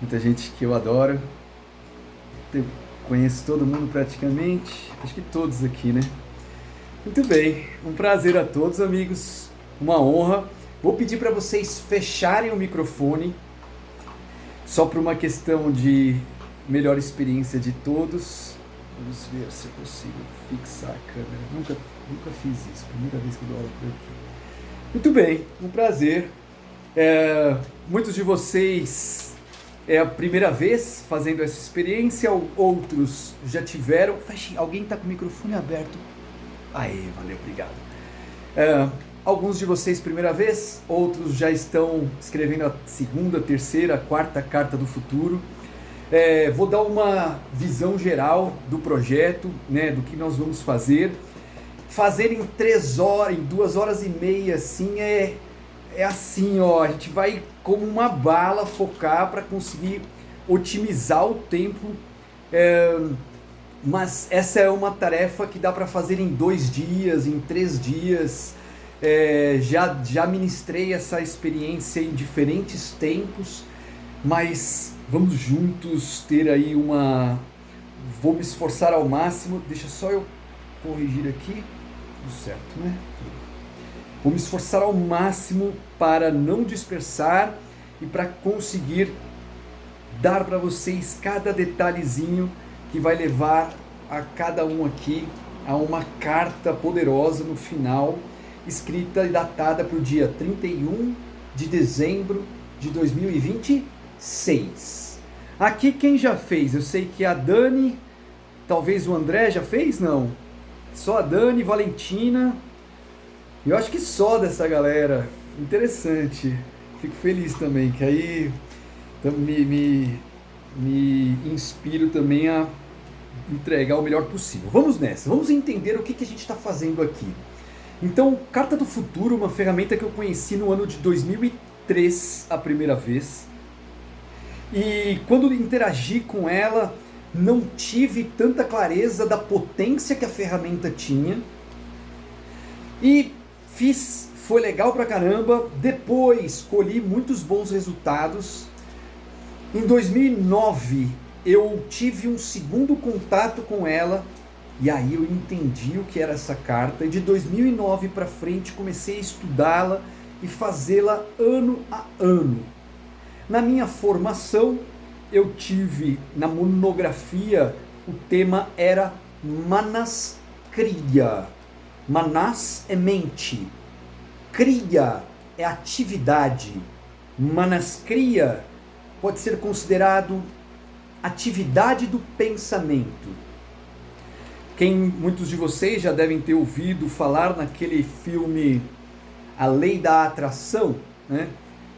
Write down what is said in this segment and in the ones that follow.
muita gente que eu adoro. Eu conheço todo mundo praticamente, acho que todos aqui, né? Muito bem, um prazer a todos, amigos, uma honra. Vou pedir para vocês fecharem o microfone, só por uma questão de melhor experiência de todos. Vamos ver se eu consigo fixar a câmera. Nunca fiz isso, primeira vez que eu dou aula por aqui. Muito bem, um prazer. Muitos de vocês é a primeira vez fazendo essa experiência, outros já tiveram. Alguém está com o microfone aberto? Aê, valeu, obrigado. Alguns de vocês primeira vez, outros já estão escrevendo a segunda, terceira, quarta carta do futuro. Vou dar uma visão geral do projeto, né, do que nós vamos fazer. Fazer em 3 horas, em 2 horas e meia, assim, é assim, ó, a gente vai como uma bala focar para conseguir otimizar o tempo, mas essa é uma tarefa que dá para fazer em 2 dias, em 3 dias. Já ministrei essa experiência em diferentes tempos, mas vamos juntos ter aí vou me esforçar ao máximo, deixa só eu corrigir aqui, tudo certo, né? Vou me esforçar ao máximo para não dispersar e para conseguir dar para vocês cada detalhezinho que vai levar a cada um aqui a uma carta poderosa no final, escrita e datada para o dia 31 de dezembro de 2026. Aqui quem já fez? Eu sei que a Dani, talvez o André já fez? Não. Só a Dani, Valentina. Eu acho que só dessa galera. Interessante. Fico feliz também, que aí me inspiro também a entregar o melhor possível. Vamos nessa, vamos entender o que a gente está fazendo aqui. Então, Carta do Futuro, uma ferramenta que eu conheci no ano de 2003, a primeira vez. E quando interagi com ela, não tive tanta clareza da potência que a ferramenta tinha. E foi legal pra caramba. Depois colhi muitos bons resultados. Em 2009 eu tive um segundo contato com ela e aí eu entendi o que era essa carta. E de 2009 para frente comecei a estudá-la e fazê-la ano a ano. Na minha formação eu tive na monografia, o tema era Manas Kriya. Manas é mente, Kriya é atividade. Manas Kriya pode ser considerado atividade do pensamento. Muitos de vocês já devem ter ouvido falar naquele filme A Lei da Atração, né?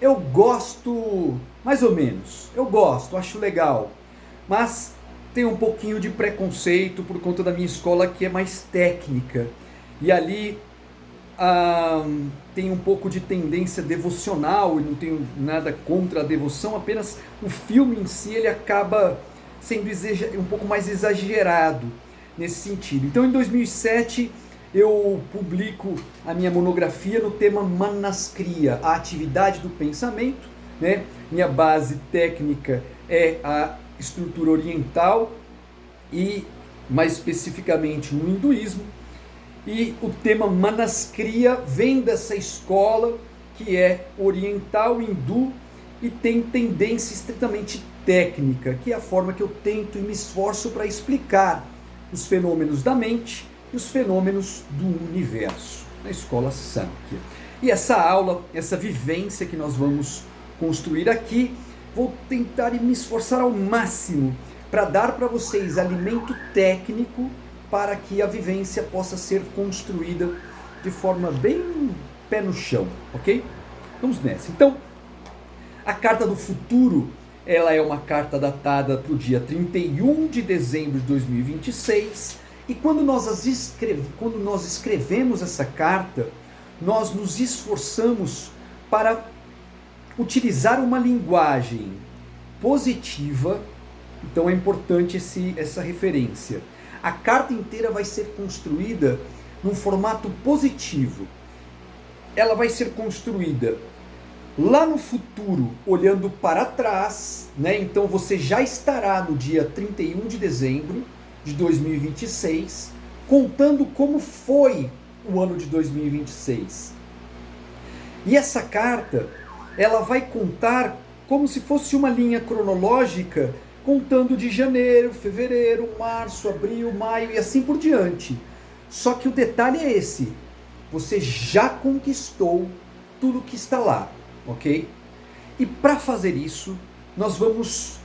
Eu gosto, mais ou menos, acho legal, mas tem um pouquinho de preconceito por conta da minha escola que é mais técnica. E ali tem um pouco de tendência devocional, e não tenho nada contra a devoção, apenas o filme em si ele acaba sendo um pouco mais exagerado nesse sentido. Então em 2007 eu publico a minha monografia no tema Manas Kriya, a atividade do pensamento, né? Minha base técnica é a estrutura oriental e mais especificamente no hinduísmo. E o tema Manas Kriya vem dessa escola que é oriental, hindu, e tem tendência estritamente técnica, que é a forma que eu tento e me esforço para explicar os fenômenos da mente e os fenômenos do universo, na escola Samkhya. E essa aula, essa vivência que nós vamos construir aqui, vou tentar e me esforçar ao máximo para dar para vocês alimento técnico para que a vivência possa ser construída de forma bem pé no chão, ok? Vamos nessa. Então, a Carta do Futuro, ela é uma carta datada para o dia 31 de dezembro de 2026, e quando nós escrevemos essa carta, nós nos esforçamos para utilizar uma linguagem positiva. Então é importante essa referência. A carta inteira vai ser construída num formato positivo. Ela vai ser construída Lá no futuro, olhando para trás, né? Então você já estará no dia 31 de dezembro de 2026, contando como foi o ano de 2026. E essa carta, ela vai contar como se fosse uma linha cronológica, contando de janeiro, fevereiro, março, abril, maio e assim por diante. Só que o detalhe é esse: você já conquistou tudo que está lá, ok? E para fazer isso, nós vamos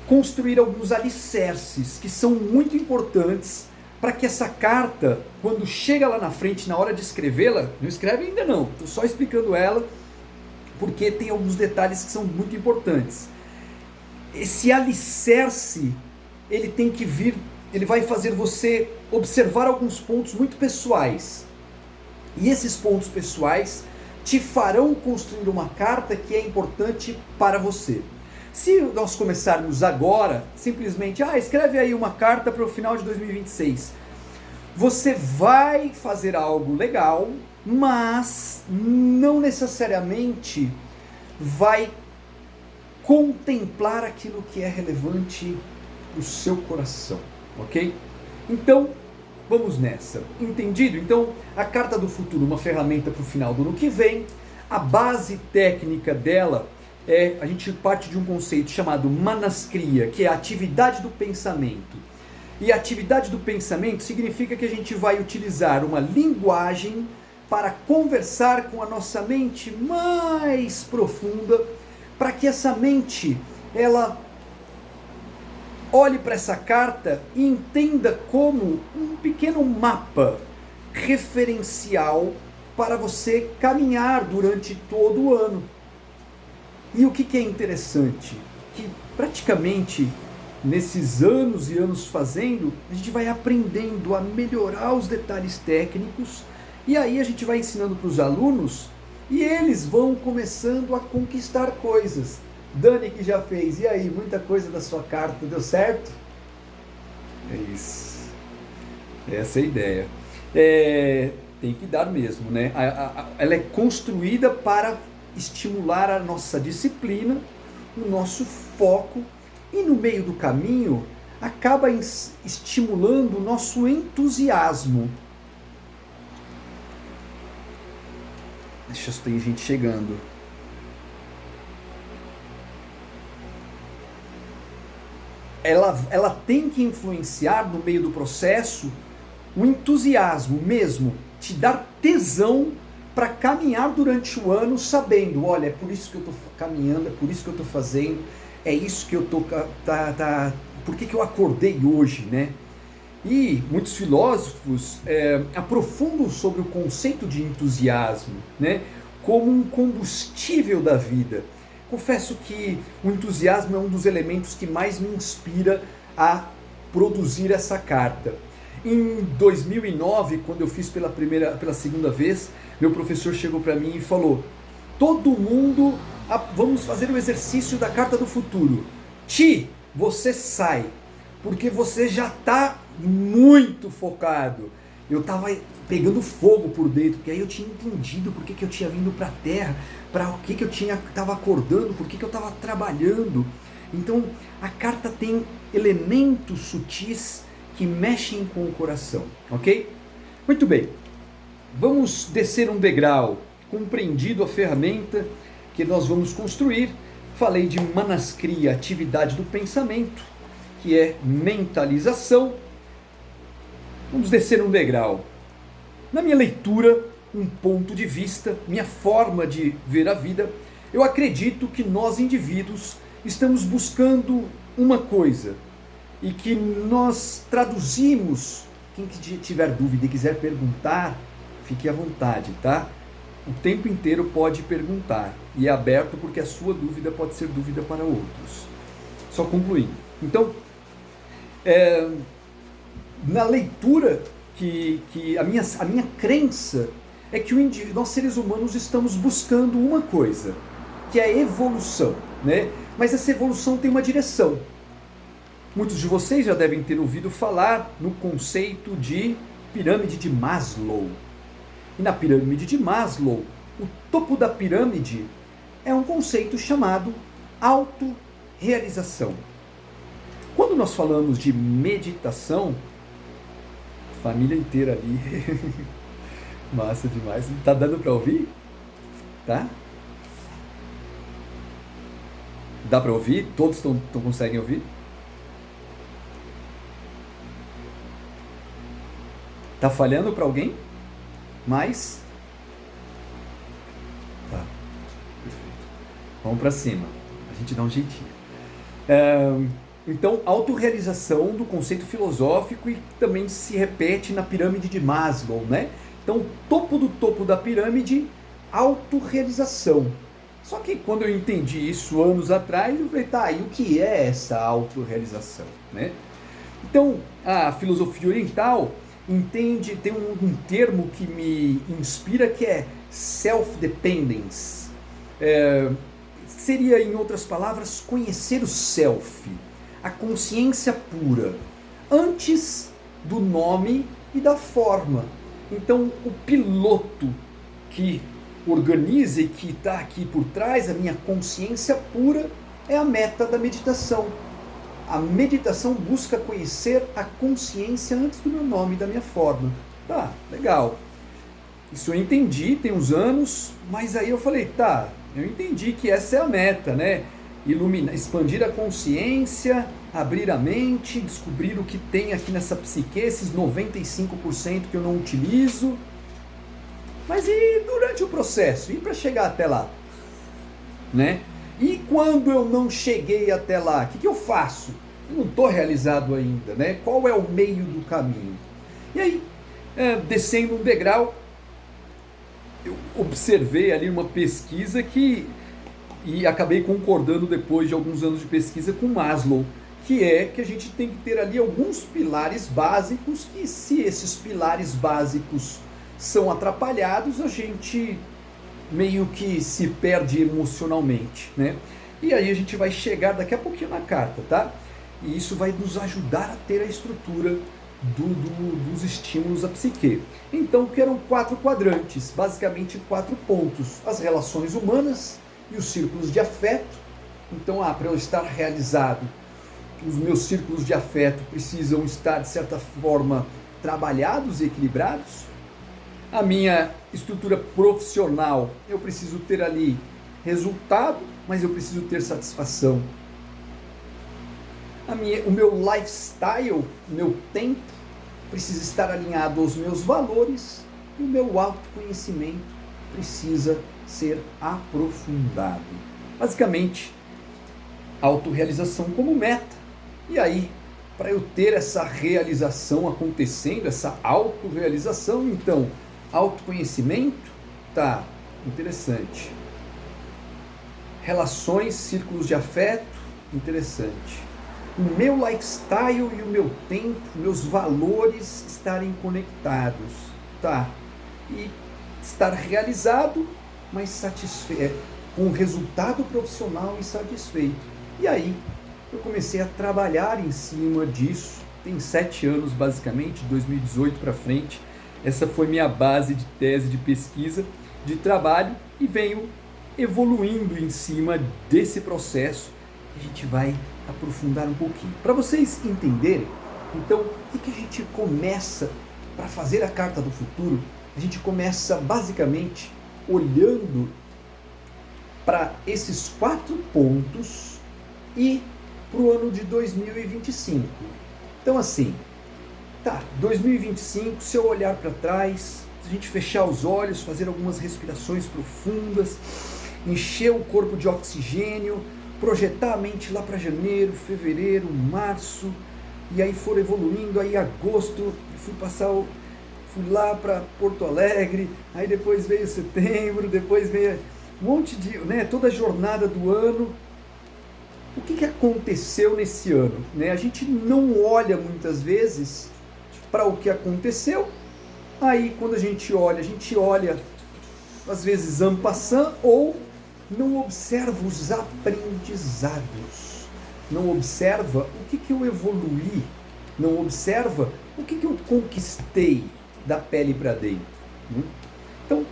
construir alguns alicerces que são muito importantes para que essa carta, quando chega lá na frente, na hora de escrevê-la, não escreve ainda não, estou só explicando ela, porque tem alguns detalhes que são muito importantes. Esse alicerce, ele tem que vir, ele vai fazer você observar alguns pontos muito pessoais. E esses pontos pessoais te farão construir uma carta que é importante para você. Se nós começarmos agora, simplesmente, escreve aí uma carta para o final de 2026, você vai fazer algo legal, mas não necessariamente vai contemplar aquilo que é relevante para o seu coração, ok? Então, vamos nessa. Entendido? Então, a Carta do Futuro, uma ferramenta para o final do ano que vem. A base técnica dela a gente parte de um conceito chamado Manaskriya, que é a atividade do pensamento. E a atividade do pensamento significa que a gente vai utilizar uma linguagem para conversar com a nossa mente mais profunda, para que essa mente, ela olhe para essa carta e entenda como um pequeno mapa referencial para você caminhar durante todo o ano. E o que é interessante? Que praticamente nesses anos e anos fazendo, a gente vai aprendendo a melhorar os detalhes técnicos, e aí a gente vai ensinando para os alunos e eles vão começando a conquistar coisas. Dani, que já fez, e aí, muita coisa da sua carta deu certo? É isso. Essa é a ideia. Tem que dar mesmo, né? Ela é construída para estimular a nossa disciplina, o nosso foco, e no meio do caminho acaba estimulando o nosso entusiasmo. Deixa eu ver, tem gente chegando. Ela tem que influenciar no meio do processo o entusiasmo mesmo, te dar tesão para caminhar durante o ano sabendo, olha, é por isso que eu estou caminhando, é por isso que eu estou fazendo, é isso que eu estou... por que eu acordei hoje, né? E muitos filósofos aprofundam sobre o conceito de entusiasmo, né, como um combustível da vida. Confesso que o entusiasmo é um dos elementos que mais me inspira a produzir essa carta. Em 2009, quando eu fiz pela segunda vez, meu professor chegou para mim e falou: todo mundo, vamos fazer o exercício da Carta do Futuro. Ti, você sai, porque você já está muito focado. Eu estava pegando fogo por dentro, porque aí eu tinha entendido por que eu tinha vindo para a Terra, para o que eu estava acordando, por que eu estava trabalhando. Então, a carta tem elementos sutis que mexem com o coração, ok? Muito bem, vamos descer um degrau, compreendido a ferramenta que nós vamos construir. Falei de Manaskriya, atividade do pensamento, que é mentalização. Vamos descer um degrau. Na minha leitura, um ponto de vista, minha forma de ver a vida, eu acredito que nós indivíduos estamos buscando uma coisa e que nós traduzimos. Quem tiver dúvida e quiser perguntar, fique à vontade, tá? O tempo inteiro pode perguntar e é aberto, porque a sua dúvida pode ser dúvida para outros. Só concluindo. Então, na leitura que a minha crença é que nós seres humanos estamos buscando uma coisa, que é a evolução, né? Mas essa evolução tem uma direção. Muitos de vocês já devem ter ouvido falar no conceito de pirâmide de Maslow. E na pirâmide de Maslow, o topo da pirâmide é um conceito chamado autorrealização. Quando nós falamos de meditação, família inteira ali, massa demais, tá dando para ouvir? Tá? Dá para ouvir? Todos conseguem ouvir? Tá falhando para alguém? Mais? Tá. Perfeito. Vamos para cima. A gente dá um jeitinho. Então, autorrealização do conceito filosófico e também se repete na pirâmide de Maslow, né? Então, topo da pirâmide, autorrealização. Só que quando eu entendi isso anos atrás, eu falei, tá, e o que é essa autorrealização, né? Então, a filosofia oriental tem um termo que me inspira, que é self-dependence. Seria, em outras palavras, conhecer o self, a consciência pura, antes do nome e da forma. Então, o piloto que organiza e que está aqui por trás, a minha consciência pura, é a meta da meditação. A meditação busca conhecer a consciência antes do meu nome e da minha forma. Tá, legal. Isso eu entendi, tem uns anos, mas aí eu falei, tá, eu entendi que essa é a meta, né? Expandir a consciência, abrir a mente, descobrir o que tem aqui nessa psique, esses 95% que eu não utilizo. Mas e durante o processo? E para chegar até lá? Né? E quando eu não cheguei até lá, o que eu faço? Eu não estou realizado ainda, né? Qual é o meio do caminho? E aí, descendo um degrau, eu observei ali uma pesquisa e acabei concordando depois de alguns anos de pesquisa com Maslow, que é que a gente tem que ter ali alguns pilares básicos, que se esses pilares básicos são atrapalhados, a gente meio que se perde emocionalmente, né? E aí a gente vai chegar daqui a pouquinho na carta, tá? E isso vai nos ajudar a ter a estrutura dos estímulos à psique. Então, que eram 4 quadrantes, basicamente 4 pontos: as relações humanas e os círculos de afeto. Então, para eu estar realizado, os meus círculos de afeto precisam estar, de certa forma, trabalhados e equilibrados. A minha estrutura profissional, eu preciso ter ali resultado, mas eu preciso ter satisfação. O meu lifestyle, o meu tempo, precisa estar alinhado aos meus valores, e o meu autoconhecimento precisa ser aprofundado. Basicamente, autorrealização como meta. E aí, para eu ter essa realização acontecendo, essa autorrealização, então, autoconhecimento, tá, interessante. Relações, círculos de afeto, interessante. O meu lifestyle e o meu tempo, meus valores estarem conectados, tá? E estar realizado, mas satisfeito, com resultado profissional e satisfeito. E aí, eu comecei a trabalhar em cima disso. Tem 7 anos, basicamente, de 2018 para frente. Essa foi minha base de tese de pesquisa, de trabalho, e venho evoluindo em cima desse processo. A gente vai aprofundar um pouquinho. Para vocês entenderem, então, o que a gente começa para fazer a carta do futuro? A gente começa basicamente olhando para esses 4 pontos e para o ano de 2025. Então, assim, tá, 2025, se eu olhar para trás, se a gente fechar os olhos, fazer algumas respirações profundas, encher o corpo de oxigênio, projetar a mente lá para janeiro, fevereiro, março, e aí for evoluindo, aí agosto, fui lá para Porto Alegre, aí depois veio setembro, depois veio um monte de, né, toda a jornada do ano. O que aconteceu nesse ano? Né? A gente não olha muitas vezes para o que aconteceu, aí quando a gente olha às vezes en passant, ou não observa os aprendizados, não observa o que eu evoluí, não observa o que eu conquistei da pele para dentro. Então,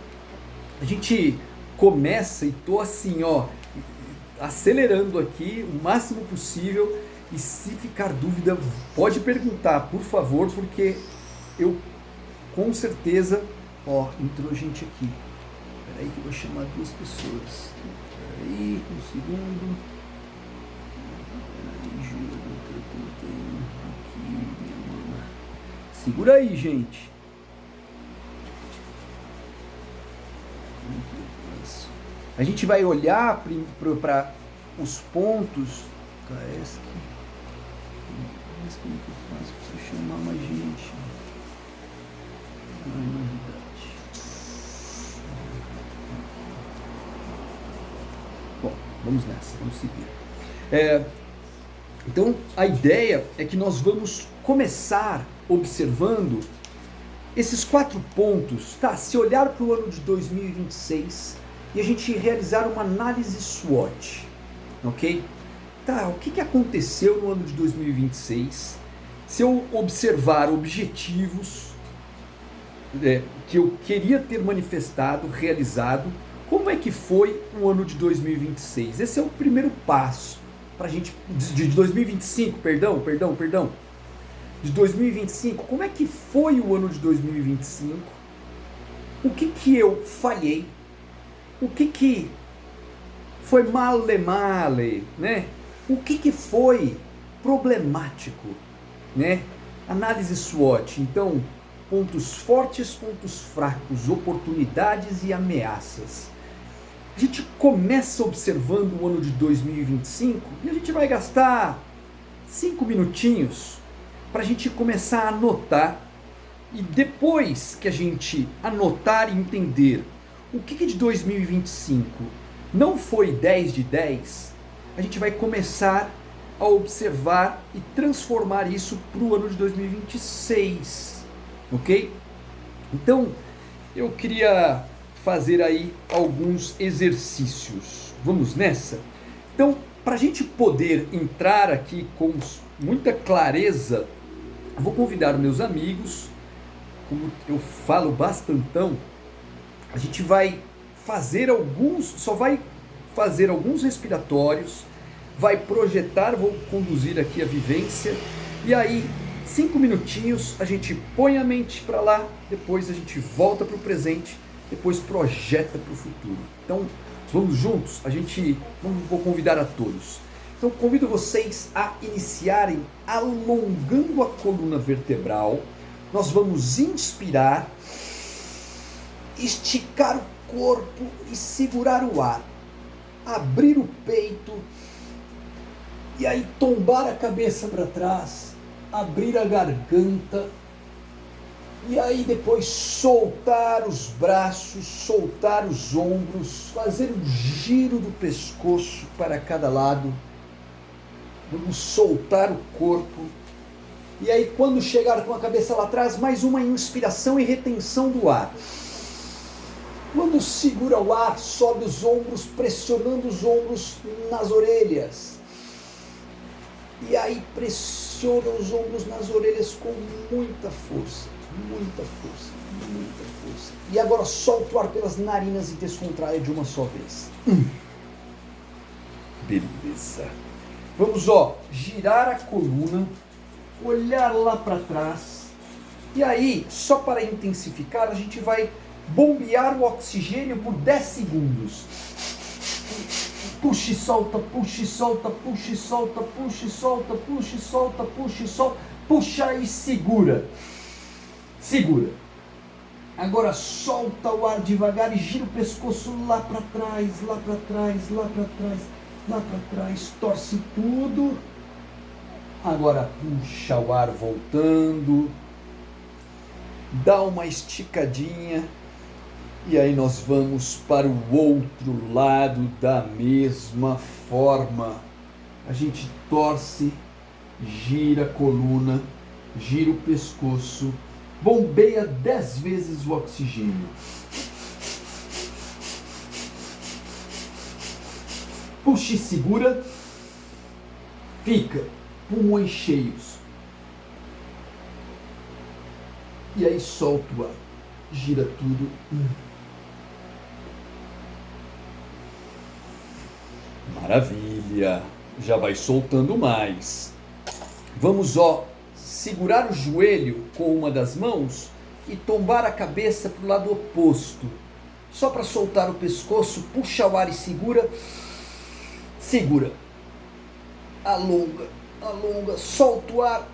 A gente começa e tô assim, ó, acelerando aqui o máximo possível. E se ficar dúvida, pode perguntar, por favor, porque eu com certeza, ó, entrou gente aqui. Peraí que eu vou chamar duas pessoas. Peraí, um segundo. Peraí, Júlia, eu tenho aqui, minha mama. Segura aí, gente. A gente vai olhar para os pontos. Caesc. Mas como que eu faço? Preciso chamar mais gente. Não é novidade. Bom, vamos nessa, vamos seguir. Então, a ideia é que nós vamos começar observando esses 4 pontos, tá? Se olhar para o ano de 2026 e a gente realizar uma análise SWOT, ok? Tá, o que aconteceu no ano de 2026? Se eu observar objetivos que eu queria ter manifestado, realizado, como é que foi o ano de 2026? Esse é o primeiro passo para a gente, de 2025, perdão, de 2025, como é que foi o ano de 2025? O que eu falhei? O que foi male, né? O que foi problemático, né? Análise SWOT, então, pontos fortes, pontos fracos, oportunidades e ameaças. A gente começa observando o ano de 2025 e a gente vai gastar 5 minutinhos para a gente começar a anotar, e depois que a gente anotar e entender o que de 2025 não foi 10 de 10, a gente vai começar a observar e transformar isso para o ano de 2026, ok? Então, eu queria fazer aí alguns exercícios. Vamos nessa? Então, para a gente poder entrar aqui com muita clareza, eu vou convidar meus amigos, como eu falo bastantão, a gente vai fazer só vai fazer alguns respiratórios, vai projetar, vou conduzir aqui a vivência, e aí 5 minutinhos a gente põe a mente para lá, depois a gente volta para o presente, depois projeta para o futuro. Então vamos juntos, vou convidar a todos. Então convido vocês a iniciarem alongando a coluna vertebral. Nós vamos inspirar, esticar o corpo e segurar o ar, abrir o peito e aí tombar a cabeça para trás, abrir a garganta e aí depois soltar os braços, soltar os ombros, fazer um giro do pescoço para cada lado. Vamos soltar o corpo. E aí quando chegar com a cabeça lá atrás, mais uma inspiração e retenção do ar. Quando segura o ar, sobe os ombros, pressionando os ombros nas orelhas. E aí pressiona os ombros nas orelhas com muita força, muita força, muita força. E agora solta o ar pelas narinas e descontraia de uma só vez. Beleza. Vamos, girar a coluna, olhar lá para trás. E aí, só para intensificar, a gente vai bombear o oxigênio por 10 segundos. Puxa e solta, puxa e solta, puxa e solta, puxa e solta, puxa e solta, puxa e solta, puxa e segura. Segura. Agora solta o ar devagar e gira o pescoço lá para trás, lá para trás, lá para trás, lá para trás, torce tudo. Agora puxa o ar voltando, dá uma esticadinha. E aí nós vamos para o outro lado da mesma forma. A gente torce, gira a coluna, gira o pescoço, bombeia 10 vezes o oxigênio. Puxa e segura, fica, pulmões cheios. E aí solta o ar, gira tudo. Maravilha. Já vai soltando mais. Vamos, segurar o joelho com uma das mãos e tombar a cabeça para o lado oposto. Só para soltar o pescoço, puxa o ar e segura. Segura. Alonga, alonga, solta o ar.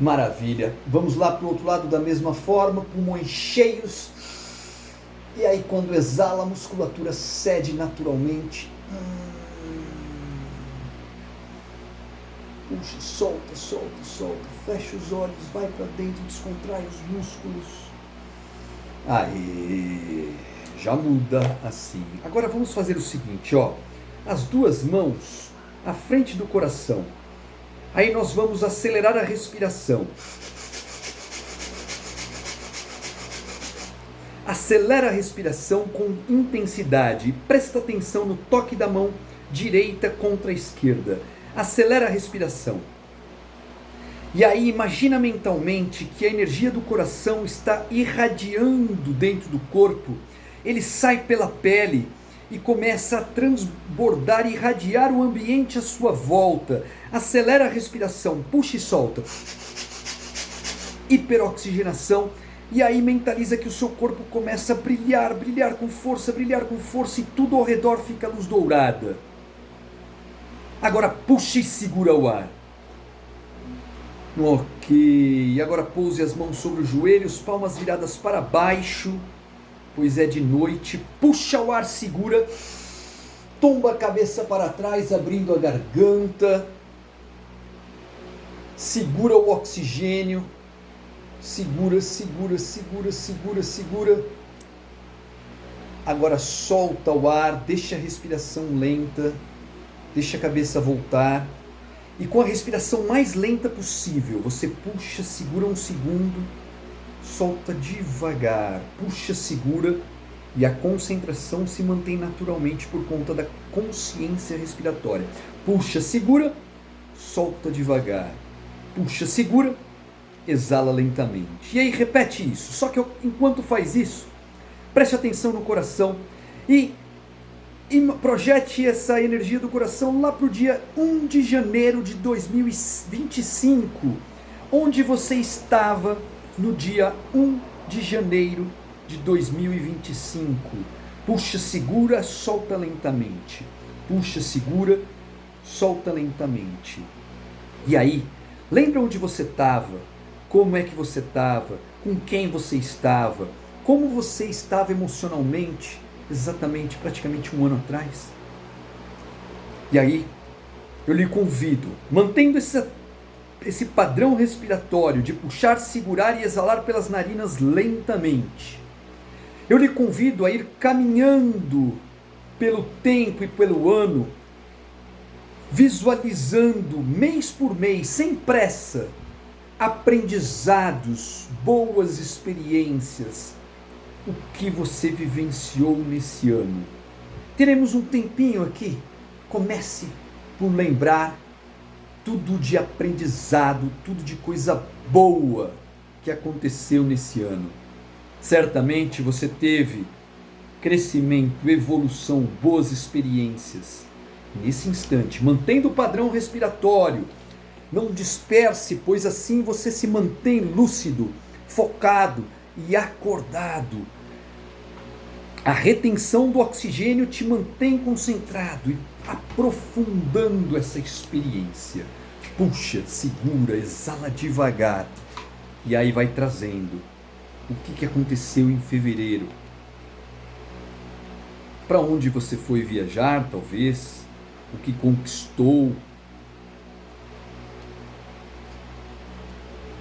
Maravilha. Vamos lá para o outro lado da mesma forma, pulmões cheios. E aí quando exala, a musculatura cede naturalmente. Puxa, solta, solta, solta. Fecha os olhos, vai para dentro, descontrai os músculos. Aí, já muda assim. Agora vamos fazer o seguinte, as duas mãos à frente do coração. Aí nós vamos acelerar a respiração. Acelera a respiração com intensidade. Presta atenção no toque da mão direita contra a esquerda. Acelera a respiração. E aí imagina mentalmente que a energia do coração está irradiando dentro do corpo. Ele sai pela pele e começa a transbordar e irradiar o ambiente à sua volta. Acelera a respiração, puxa e solta. Hiperoxigenação. E aí mentaliza que o seu corpo começa a brilhar, brilhar com força e tudo ao redor fica luz dourada. Agora puxa e segura o ar. Ok, agora pouse as mãos sobre os joelhos, palmas viradas para baixo, pois é de noite. Puxa o ar, segura, tomba a cabeça para trás, abrindo a garganta. Segura o oxigênio, segura, segura, segura, segura, segura. Agora solta o ar, deixa a respiração lenta, deixa a cabeça voltar. E com a respiração mais lenta possível, você puxa, segura um segundo, solta devagar, puxa, segura, e a concentração se mantém naturalmente por conta da consciência respiratória. Puxa, segura, solta devagar, puxa, segura, exala lentamente. E aí repete isso, só que enquanto faz isso, preste atenção no coração e projete essa energia do coração lá para o dia 1 de janeiro de 2025, onde você estava no dia 1 de janeiro de 2025. Puxa, segura, solta lentamente. Puxa, segura, solta lentamente. E aí, lembra onde você estava? Como é que você estava? Com quem você estava? Como você estava emocionalmente? Exatamente, praticamente um ano atrás. E aí, eu lhe convido, mantendo esse padrão respiratório de puxar, segurar e exalar pelas narinas lentamente, eu lhe convido a ir caminhando pelo tempo e pelo ano, visualizando mês por mês, sem pressa, aprendizados, boas experiências, o que você vivenciou nesse ano. Teremos um tempinho aqui. Comece por lembrar tudo de aprendizado, tudo de coisa boa que aconteceu nesse ano. Certamente você teve crescimento, evolução, boas experiências. Nesse instante, mantendo o padrão respiratório, não disperse, pois assim você se mantém lúcido, focado e acordado. A retenção do oxigênio te mantém concentrado e aprofundando essa experiência. Puxa, segura, exala devagar. E aí vai trazendo o que aconteceu em fevereiro. Para onde você foi viajar, talvez. O que conquistou.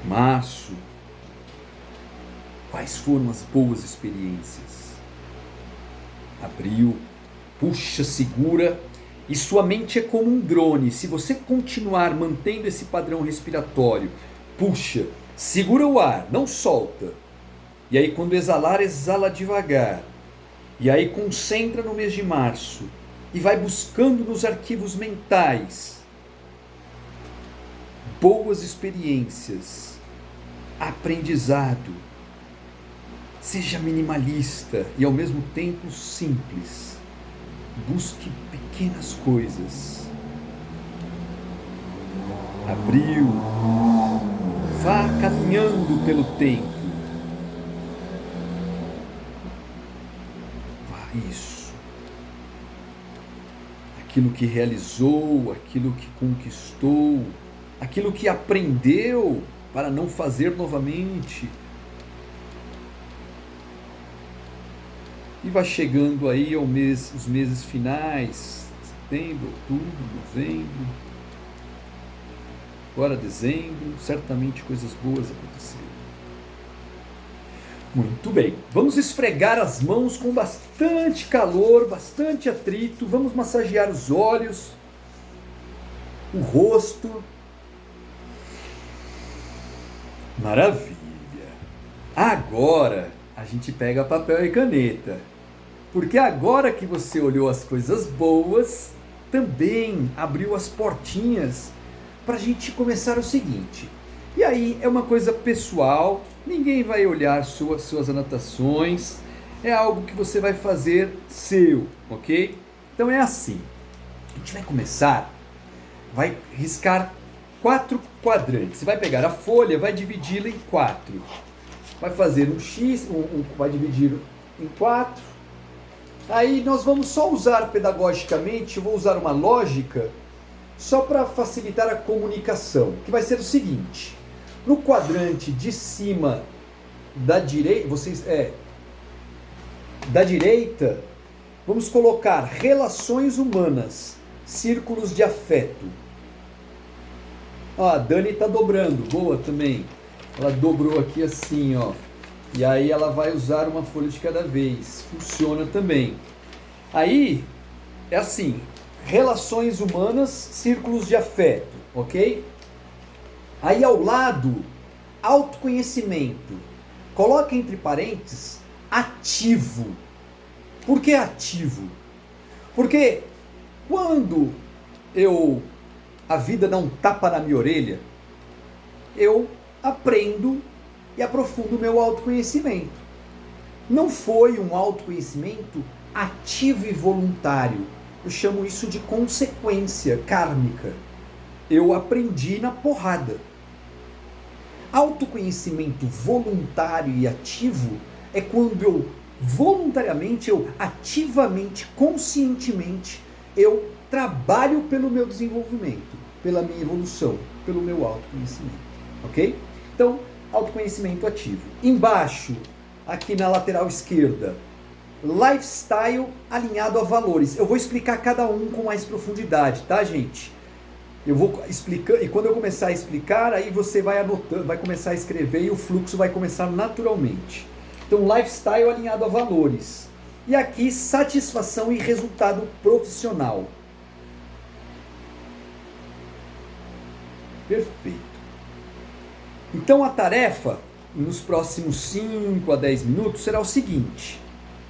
Março. Quais foram as boas experiências? Abril, puxa, segura, e sua mente é como um drone. Se você continuar mantendo esse padrão respiratório, puxa, segura o ar, não solta. E aí quando exalar, exala devagar. E aí concentra no mês de março e vai buscando nos arquivos mentais boas experiências, aprendizado. Seja minimalista e ao mesmo tempo simples. Busque pequenas coisas. Abriu. Vá caminhando pelo tempo. Isso. Aquilo que realizou, aquilo que conquistou, aquilo que aprendeu para não fazer novamente. E vai chegando aí os meses finais, setembro, outubro, novembro, agora dezembro, certamente coisas boas aconteceram. Muito bem, vamos esfregar as mãos com bastante calor, bastante atrito, vamos massagear os olhos, o rosto. Maravilha! Agora a gente pega papel e caneta, porque agora que você olhou as coisas boas, também abriu as portinhas para a gente começar o seguinte. E aí é uma coisa pessoal, ninguém vai olhar suas anotações, é algo que você vai fazer seu, ok? Então é assim, a gente vai começar, vai riscar 4 quadrantes, você vai pegar a folha, vai dividi-la em 4, vai fazer um X, vai dividir em 4, aí nós vamos só usar pedagogicamente, eu vou usar uma lógica, só para facilitar a comunicação, que vai ser o seguinte: no quadrante de cima da direita, da direita, vamos colocar relações humanas, círculos de afeto. A Dani está dobrando, boa também. Ela dobrou aqui assim, ó. E aí ela vai usar uma folha de cada vez. Funciona também. Aí é assim: relações humanas, círculos de afeto, ok? Aí ao lado, autoconhecimento. Coloca entre parênteses, ativo. Por que ativo? Porque quando a vida dá um tapa na minha orelha, eu aprendo e aprofundo o meu autoconhecimento. Não foi um autoconhecimento ativo e voluntário. Eu chamo isso de consequência kármica. Eu aprendi na porrada. Autoconhecimento voluntário e ativo é quando eu voluntariamente, eu ativamente, conscientemente, eu trabalho pelo meu desenvolvimento, pela minha evolução, pelo meu autoconhecimento, ok? Então, autoconhecimento ativo. Embaixo, aqui na lateral esquerda, lifestyle alinhado a valores. Eu vou explicar cada um com mais profundidade, tá, gente? Eu vou explicar, e quando eu começar a explicar, aí você vai anotando, vai começar a escrever e o fluxo vai começar naturalmente. Então, lifestyle alinhado a valores. E aqui, satisfação e resultado profissional. Perfeito. Então, a tarefa, nos próximos 5 a 10 minutos, será o seguinte: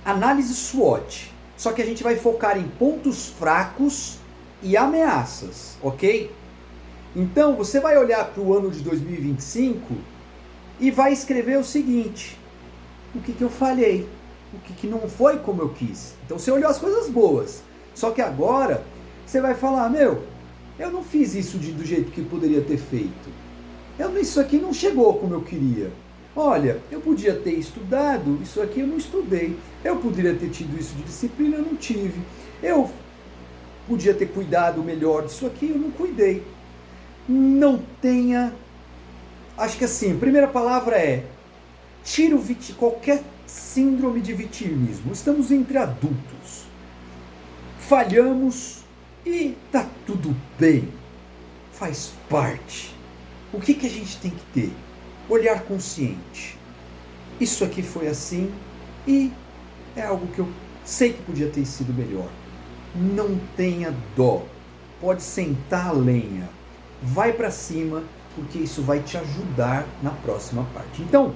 análise SWOT. Só que a gente vai focar em pontos fracos e ameaças, ok? Então, você vai olhar para o ano de 2025 e vai escrever o seguinte: o que eu falhei? O que não foi como eu quis? Então, você olhou as coisas boas. Só que agora, você vai falar: eu não fiz isso do jeito que poderia ter feito. Isso aqui não chegou como eu queria. Olha, eu podia ter estudado, isso aqui eu não estudei. Eu poderia ter tido isso de disciplina, eu não tive. Eu podia ter cuidado melhor disso aqui, eu não cuidei. Não tenha... Acho que assim, a primeira palavra é: tira qualquer síndrome de vitimismo. Estamos entre adultos. Falhamos e tá tudo bem. Faz parte. O que a gente tem que ter? Olhar consciente. Isso aqui foi assim e é algo que eu sei que podia ter sido melhor. Não tenha dó. Pode sentar a lenha. Vai para cima, porque isso vai te ajudar na próxima parte. Então,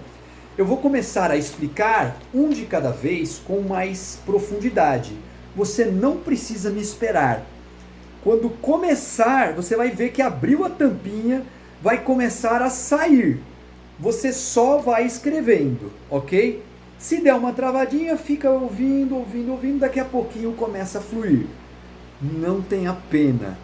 eu vou começar a explicar um de cada vez com mais profundidade. Você não precisa me esperar. Quando começar, você vai ver que abriu a tampinha, vai começar a sair. Você só vai escrevendo, ok? Se der uma travadinha, fica ouvindo, daqui a pouquinho começa a fluir. Não tenha pena,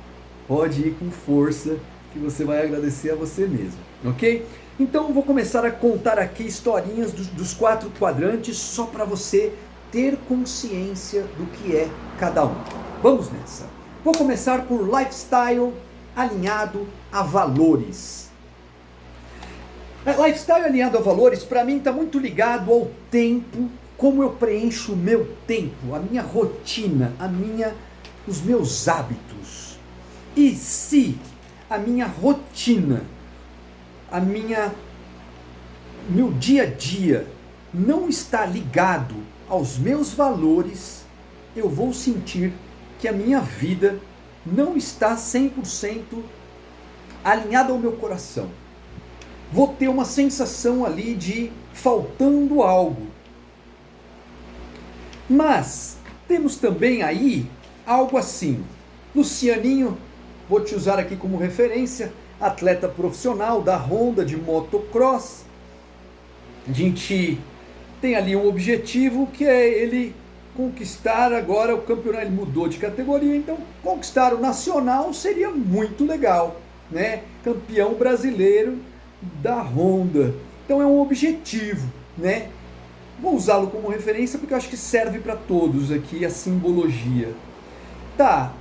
pode ir com força, que você vai agradecer a você mesmo, ok? Então eu vou começar a contar aqui historinhas dos 4 quadrantes, só para você ter consciência do que é cada um. Vamos nessa. Vou começar por lifestyle alinhado a valores. Lifestyle alinhado a valores, para mim, está muito ligado ao tempo, como eu preencho o meu tempo, a minha rotina, os meus hábitos. E se a minha rotina, meu dia a dia não está ligado aos meus valores, eu vou sentir que a minha vida não está 100% alinhada ao meu coração. Vou ter uma sensação ali de faltando algo. Mas temos também aí algo assim. Lucianinho, vou te usar aqui como referência, atleta profissional da Honda de motocross. A gente tem ali um objetivo que é ele conquistar agora o campeonato. Ele mudou de categoria, então conquistar o nacional seria muito legal, né? Campeão brasileiro da Honda. Então é um objetivo, né? Vou usá-lo como referência porque eu acho que serve para todos aqui a simbologia. Tá,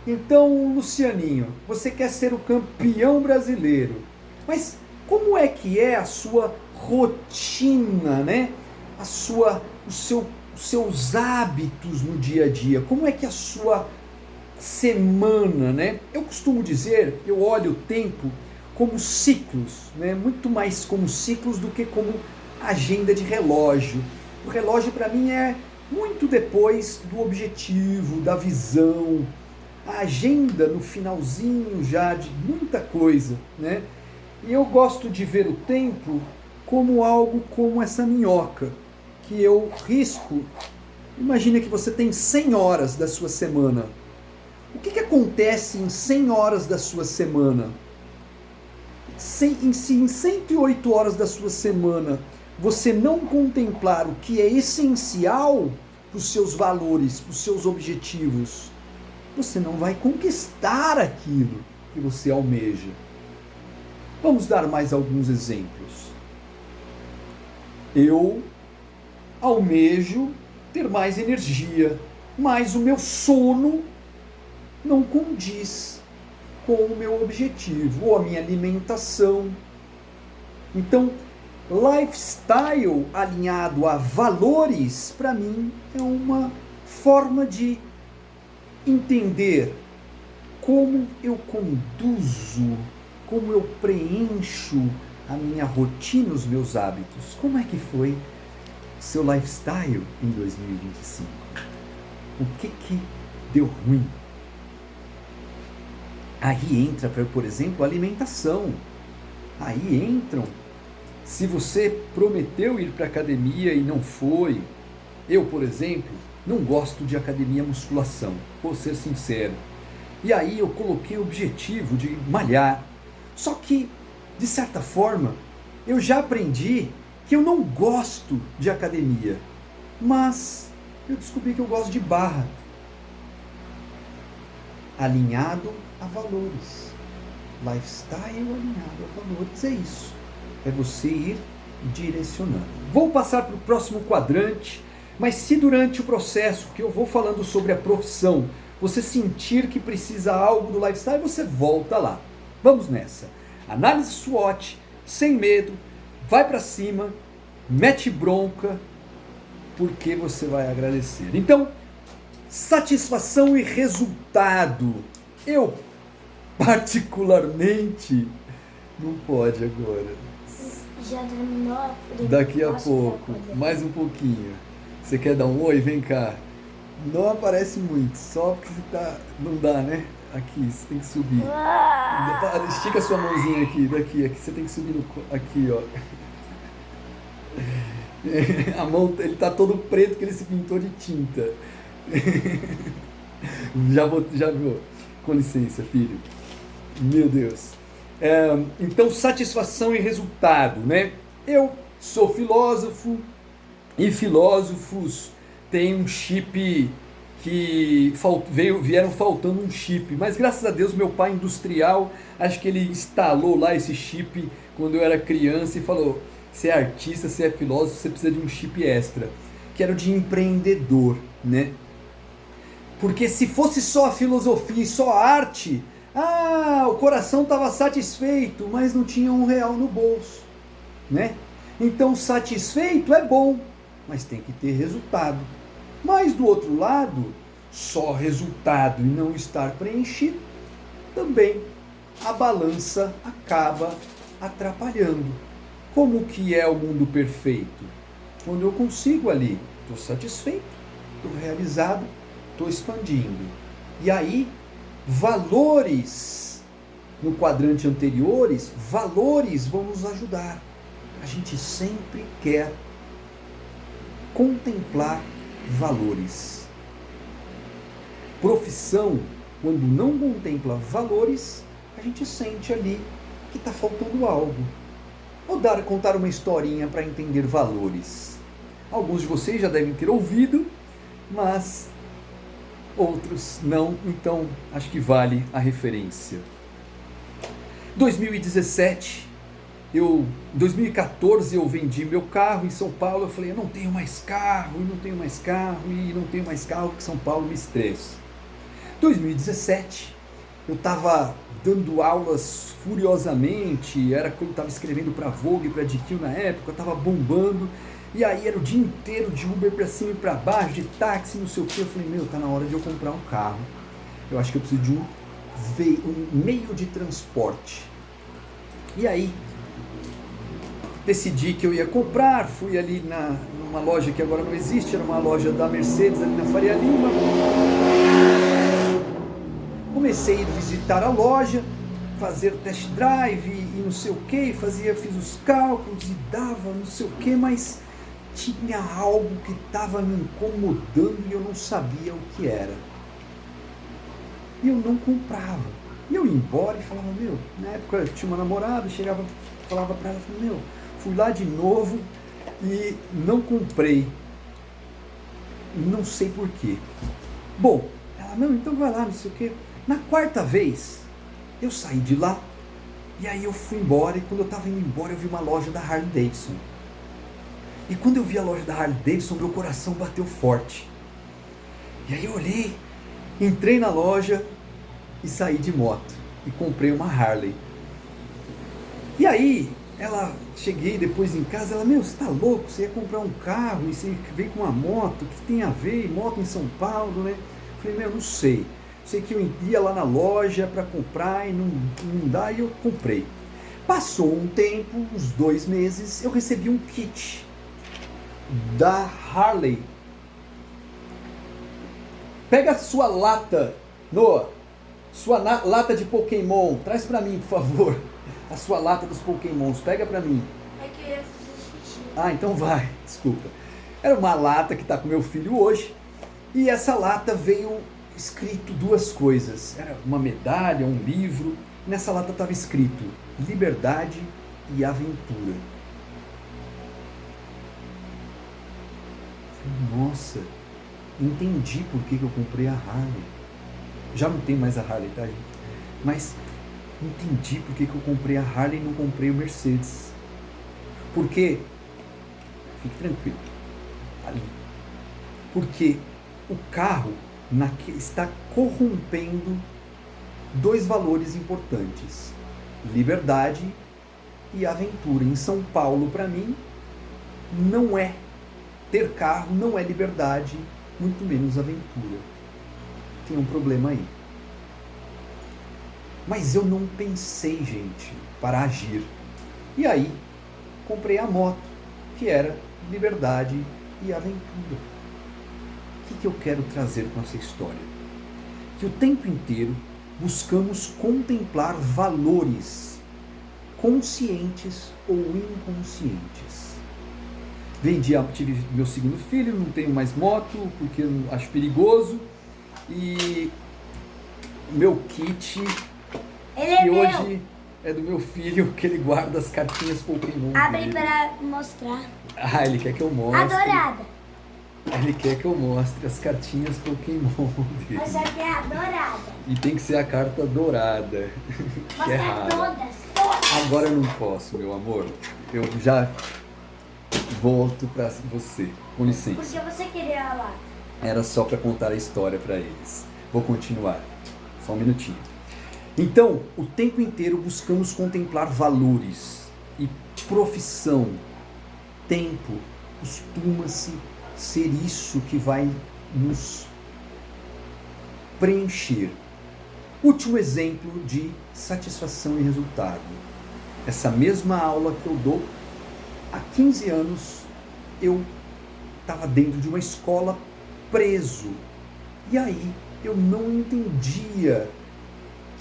então Lucianinho, você quer ser o campeão brasileiro, mas como é que é a sua rotina, né? Os seus hábitos no dia a dia, como é que é a sua semana, né? Eu costumo dizer, eu olho o tempo como ciclos, né? Muito mais como ciclos do que como agenda de relógio. O relógio para mim é muito depois do objetivo, da visão, a agenda no finalzinho já de muita coisa, né? E eu gosto de ver o tempo como algo como essa minhoca, que eu risco. Imagina que você tem 100 horas da sua semana. O que acontece em 100 horas da sua semana? Em 108 horas da sua semana, você não contemplar o que é essencial para os seus valores, para os seus objetivos, você não vai conquistar aquilo que você almeja. Vamos dar mais alguns exemplos. Eu almejo ter mais energia, mas o meu sono não condiz com o meu objetivo, ou a minha alimentação. Então, lifestyle alinhado a valores, para mim, é uma forma de entender como eu conduzo, como eu preencho a minha rotina, os meus hábitos. Como é que foi seu lifestyle em 2025? O que deu ruim? Aí entra, por exemplo, a alimentação. Aí entram, se você prometeu ir para a academia e não foi. Eu, por exemplo, não gosto de academia musculação, vou ser sincero. E aí eu coloquei o objetivo de malhar. Só que, de certa forma, eu já aprendi que eu não gosto de academia. Mas eu descobri que eu gosto de barra. Alinhado a valores. Lifestyle alinhado a valores. É isso. É você ir direcionando. Vou passar para o próximo quadrante, mas se durante o processo que eu vou falando sobre a profissão, você sentir que precisa algo do lifestyle, você volta lá. Vamos nessa. Análise SWOT, sem medo, vai para cima, mete bronca, porque você vai agradecer. Então, satisfação e resultado. Eu, particularmente, não pode agora. Já terminou? Daqui a pouco, mais um pouquinho. Você quer dar um oi? Vem cá. Não aparece muito, só porque você tá... Não dá, né? Aqui, você tem que subir. Estica a sua mãozinha aqui, aqui. Você tem que subir aqui, ó. A mão, ele tá todo preto que ele se pintou de tinta. Já vou. Com licença, filho. Meu Deus. Então, satisfação e resultado, né? Eu sou filósofo, e filósofos têm um chip que vieram faltando um chip, mas graças a Deus meu pai industrial, acho que ele instalou lá esse chip quando eu era criança e falou: você é artista, você é filósofo, você precisa de um chip extra, que era o de empreendedor, né? Porque se fosse só a filosofia e só a arte, o coração estava satisfeito, mas não tinha R$ 1 no bolso, né? Então satisfeito é bom, mas tem que ter resultado. Mas do outro lado, só resultado e não estar preenchido, também a balança acaba atrapalhando. Como que é o mundo perfeito? Quando eu consigo ali, estou satisfeito, estou realizado, estou expandindo. E aí, valores, no quadrante anteriores, valores vão nos ajudar. A gente sempre quer contemplar valores. Profissão, quando não contempla valores, a gente sente ali que está faltando algo. Vou contar uma historinha para entender valores. Alguns de vocês já devem ter ouvido, mas outros não, então acho que vale a referência. 2017, em 2014 eu vendi meu carro em São Paulo. Eu falei, eu não tenho mais carro, porque São Paulo me estressa. 2017, eu estava dando aulas furiosamente, era quando eu estava escrevendo para Vogue, para GQ na época, eu estava bombando, e aí era o dia inteiro de Uber para cima e para baixo, de táxi, não sei o que. Eu falei, tá na hora de eu comprar um carro. Eu acho que eu preciso de um meio de transporte. E aí, decidi que eu ia comprar, fui ali numa loja que agora não existe, era uma loja da Mercedes ali na Faria Lima. Comecei a visitar a loja, fazer test drive e não sei o que, fiz os cálculos e dava não sei o que, mas tinha algo que estava me incomodando e eu não sabia o que era. E eu não comprava. E eu ia embora e falava, na época eu tinha uma namorada, falava para ela, fui lá de novo e não comprei. Não sei porquê. Bom, ela, então vai lá, não sei o que. Na quarta vez, eu saí de lá e aí eu fui embora, e quando eu estava indo embora eu vi uma loja da Harley Davidson. E quando eu vi a loja da Harley Davidson, meu coração bateu forte. E aí eu olhei, entrei na loja e saí de moto e comprei uma Harley. E aí, cheguei depois em casa, ela, você tá louco? Você ia comprar um carro e você veio com uma moto, o que tem a ver? Moto em São Paulo, né? Eu falei, não sei. Sei que eu ia lá na loja para comprar e não dá, e eu comprei. Passou um tempo, uns 2 meses, eu recebi um kit da Harley. Pega a sua lata, Noah, sua lata de Pokémon, traz para mim, por favor. A sua lata dos Pokémons, pega para mim. É que eu ia fazer xixi. Então vai, desculpa. Era uma lata que está com meu filho hoje, e essa lata veio escrito 2 coisas. Era uma medalha, um livro. Nessa lata estava escrito liberdade e aventura. Nossa, entendi por que eu comprei a Harley. Já não tem mais a Harley, tá, gente? Mas entendi por que eu comprei a Harley e não comprei o Mercedes. Porque, fique tranquilo, ali, porque o carro está corrompendo 2 valores importantes: liberdade e aventura. Em São Paulo, para mim, não é ter carro, não é liberdade, muito menos aventura. Tem um problema aí. Mas eu não pensei, gente, para agir. E aí, comprei a moto, que era liberdade e aventura. O que eu quero trazer com essa história? Que o tempo inteiro buscamos contemplar valores conscientes ou inconscientes. Tive meu segundo filho, não tenho mais moto porque eu acho perigoso, e meu kit, que hoje é do meu filho, que ele guarda as cartinhas Pokémon Abre dele. para mostrar. Ah, ele quer que eu mostre. A dourada. Ele quer que eu mostre as cartinhas Pokémon dele. Mas só que é a dourada. E tem que ser a carta dourada. Que é Mostra rara. todas. Agora eu não posso, meu amor. Eu já volto pra você. Com licença. Porque você queria lá. Era só para contar a história para eles. Vou continuar. Só um minutinho. Então, o tempo inteiro buscamos contemplar valores e profissão. Tempo costuma-se ser isso que vai nos preencher. Último exemplo de satisfação e resultado. Essa mesma aula que eu dou há 15 anos, eu estava dentro de uma escola preso. E aí eu não entendia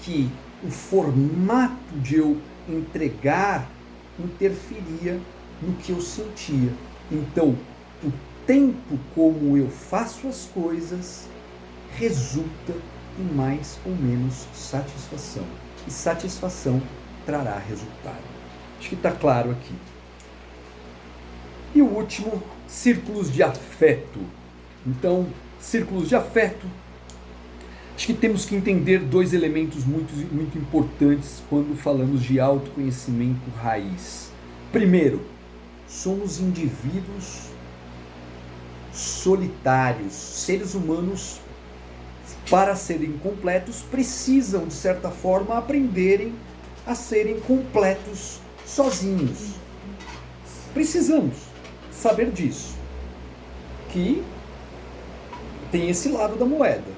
que o formato de eu entregar interferia no que eu sentia. Então, o tempo como eu faço as coisas resulta em mais ou menos satisfação. E satisfação trará resultado. Acho que está claro aqui. E o último, círculos de afeto. Então, círculos de afeto, acho que temos que entender dois elementos muito importantes quando falamos de autoconhecimento raiz. Primeiro, somos indivíduos solitários. Seres humanos, para serem completos, precisam, de certa forma, aprenderem a serem completos sozinhos. Precisamos saber disso. Que tem esse lado da moeda.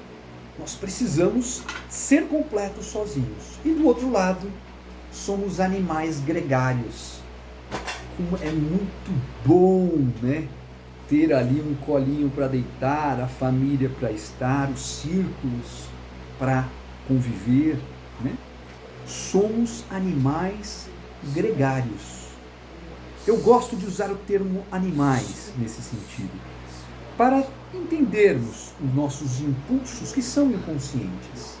Nós precisamos ser completos sozinhos. E do outro lado, somos animais gregários. É muito bom, né? Ter ali um colinho para deitar, a família para estar, os círculos para conviver, né? Somos animais gregários. Eu gosto de usar o termo animais nesse sentido, para entendermos os nossos impulsos que são inconscientes.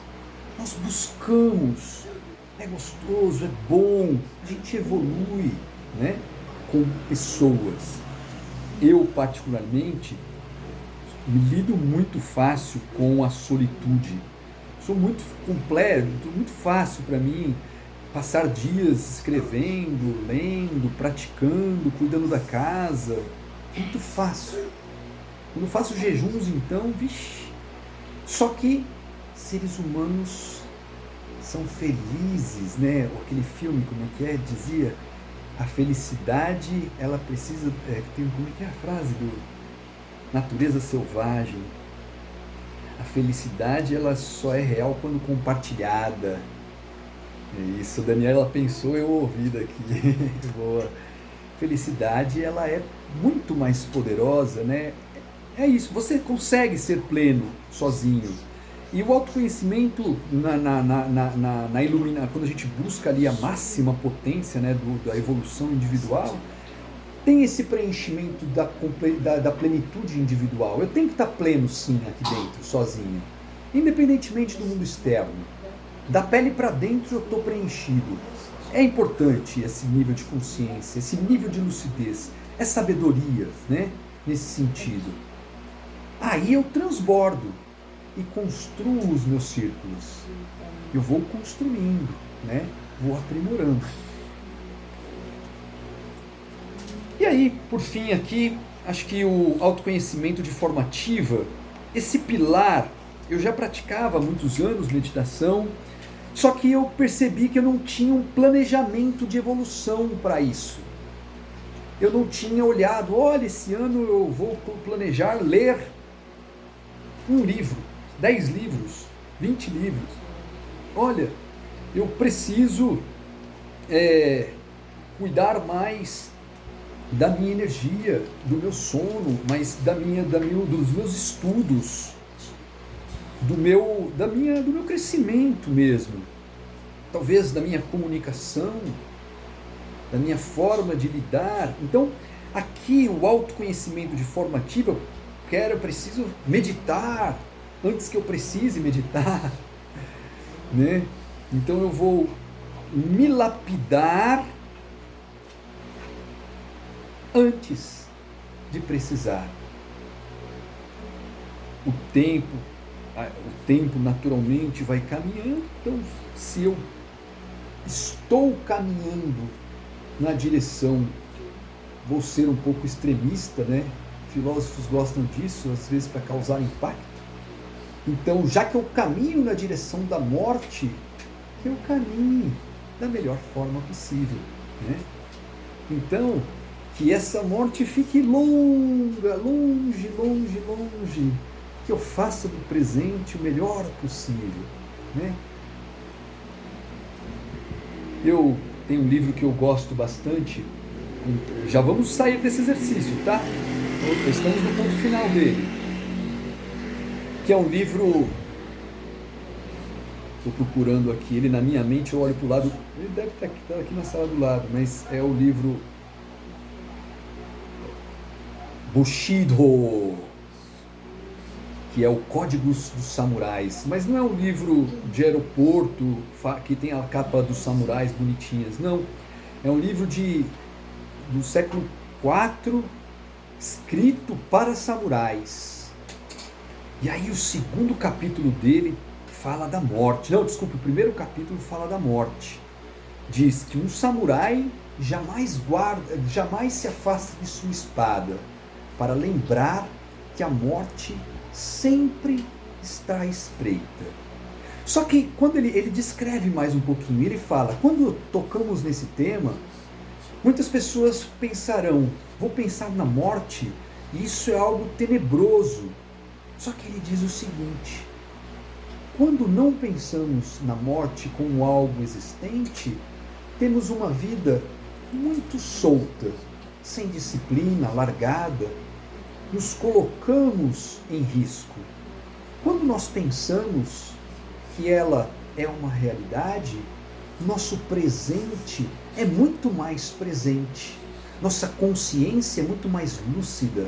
Nós buscamos, é gostoso, é bom, a gente evolui, né, com pessoas. Eu, particularmente, me lido muito fácil com a solitude. Sou muito completo, muito fácil para mim passar dias escrevendo, lendo, praticando, cuidando da casa. Muito fácil. Quando eu faço jejuns, então, vixe. Só que seres humanos são felizes, né? Aquele filme, como é que é? Dizia, a felicidade, ela precisa... como é que é a frase do Natureza Selvagem? A felicidade, ela só é real quando compartilhada. É isso, a Daniela pensou, eu ouvi daqui. Boa. Felicidade, ela é muito mais poderosa, né? É isso, você consegue ser pleno sozinho. E o autoconhecimento, quando a gente busca ali a máxima potência, né, da evolução individual, tem esse preenchimento da plenitude individual. Eu tenho que estar pleno, sim, aqui dentro, sozinho. Independentemente do mundo externo. Da pele para dentro eu estou preenchido. É importante esse nível de consciência, esse nível de lucidez, é sabedoria, né, nesse sentido. Aí eu transbordo e construo os meus círculos. Eu vou construindo, né? Vou aprimorando. E aí, por fim aqui, acho que o autoconhecimento de forma ativa, esse pilar, eu já praticava há muitos anos meditação, só que eu percebi que eu não tinha um planejamento de evolução para isso. Eu não tinha olhado, olha, esse ano eu vou planejar ler um livro, 10 livros, 20 livros. Olha, eu preciso cuidar mais da minha energia, do meu sono, mas dos meus estudos, do meu crescimento mesmo. Talvez da minha comunicação, da minha forma de lidar. Então, aqui o autoconhecimento de forma ativa, eu preciso meditar antes que eu precise meditar, né? Então eu vou me lapidar antes de precisar. O tempo naturalmente vai caminhando, então se eu estou caminhando na direção, vou ser um pouco extremista, né? Filósofos gostam disso, às vezes para causar impacto. Então, já que eu caminho na direção da morte, que eu caminhe da melhor forma possível, né? Então, que essa morte fique longa, longe, longe, longe, que eu faça do presente o melhor possível, né? Eu tenho um livro que eu gosto bastante, já vamos sair desse exercício, tá? Estamos no ponto final dele, que é um livro, estou procurando aqui, ele na minha mente, eu olho para o lado, ele deve estar aqui na sala do lado, mas é o livro Bushido, que é o Códigos dos Samurais, mas não é um livro de aeroporto que tem a capa dos samurais bonitinhas, não, é um livro do século IV, escrito para samurais. E aí o segundo capítulo dele fala da morte, não, desculpa, o primeiro capítulo fala da morte, diz que um samurai jamais se afasta de sua espada, para lembrar que a morte sempre está à espreita. Só que quando ele descreve mais um pouquinho, ele fala, quando tocamos nesse tema, muitas pessoas pensarão, vou pensar na morte, e isso é algo tenebroso. Só que ele diz o seguinte, quando não pensamos na morte como algo existente, temos uma vida muito solta, sem disciplina, largada, nos colocamos em risco. Quando nós pensamos que ela é uma realidade, nosso presente é muito mais presente, nossa consciência é muito mais lúcida,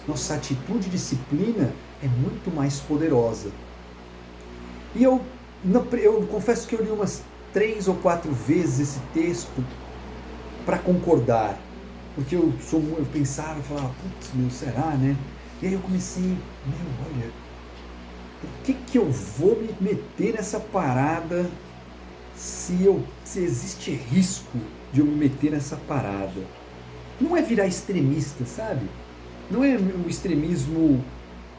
nossa atitude e disciplina é muito mais poderosa. E eu confesso que eu li umas 3 ou 4 vezes esse texto para concordar, porque eu pensava e falava, putz, será, né? E aí eu comecei, olha, por que eu vou me meter nessa parada se existe risco de eu me meter nessa parada? Não é virar extremista, sabe? Não é um extremismo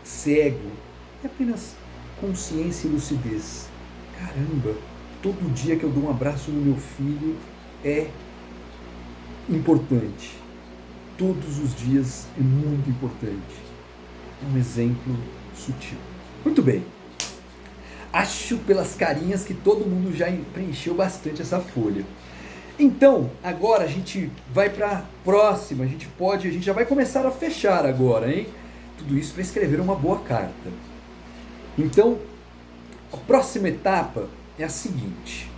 cego, é apenas consciência e lucidez. Caramba, todo dia que eu dou um abraço no meu filho é importante. Todos os dias é muito importante. É um exemplo sutil. Muito bem. Acho pelas carinhas que todo mundo já preencheu bastante essa folha. Então, agora a gente vai para a próxima. A gente já vai começar a fechar agora, hein? Tudo isso para escrever uma boa carta. Então, a próxima etapa é a seguinte.